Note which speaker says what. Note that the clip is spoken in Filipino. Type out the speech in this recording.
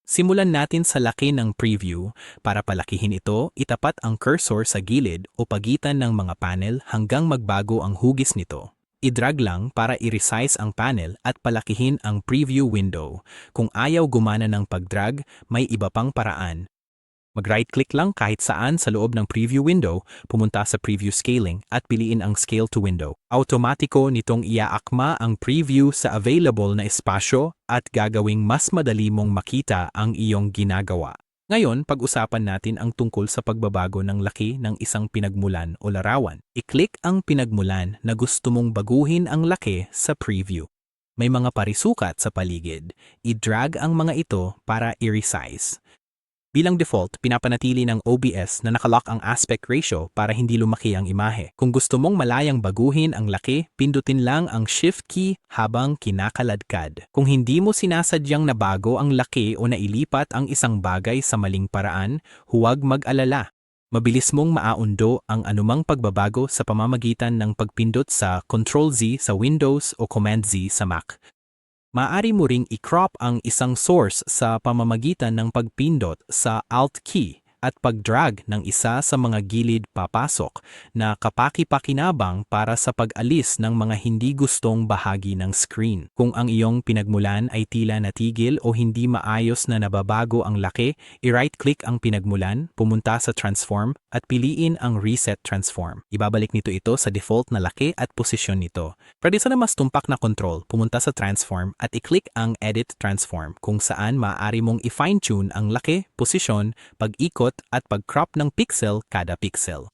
Speaker 1: Simulan natin sa laki ng preview. Para palakihin ito, itapat ang cursor sa gilid o pagitan ng mga panel hanggang magbago ang hugis nito. I-drag lang para i-resize ang panel at palakihin ang preview window. Kung ayaw gumana ng pag-drag, may iba pang paraan. Mag-right-click lang kahit saan sa loob ng preview window, pumunta sa preview scaling at piliin ang scale to window. Automatiko nitong iaakma ang preview sa available na espasyo at gagawing mas madali mong makita ang iyong ginagawa. Ngayon, pag-usapan natin ang tungkol sa pagbabago ng laki ng isang pinagmulan o larawan. I-click ang pinagmulan na gusto mong baguhin ang laki sa preview. May mga parisukat sa paligid. I-drag ang mga ito para i-resize. Bilang default, pinapanatili ng OBS na nakalock ang aspect ratio para hindi lumaki ang imahe. Kung gusto mong malayang baguhin ang laki, pindutin lang ang Shift key habang kinakaladkad. Kung hindi mo sinasadyang nabago ang laki o nailipat ang isang bagay sa maling paraan, huwag mag-alala. Mabilis mong maaundo ang anumang pagbabago sa pamamagitan ng pagpindot sa Ctrl-Z sa Windows o Command-Z sa Mac. Maaari mo ring i-crop ang isang source sa pamamagitan ng pagpindot sa Alt key at pag-drag ng isa sa mga gilid papasok na kapaki-pakinabang para sa pag-alis ng mga hindi gustong bahagi ng screen. Kung ang iyong pinagmulan ay tila natigil o hindi maayos na nababago ang laki, i-right-click ang pinagmulan, pumunta sa Transform at piliin ang Reset Transform. Ibabalik nito ito sa default na laki at posisyon nito. Pwede sa mas tumpak na control, pumunta sa Transform at i-click ang Edit Transform kung saan maaari mong i-fine-tune ang laki, posisyon, pag-ikot at pag-crop ng pixel kada pixel.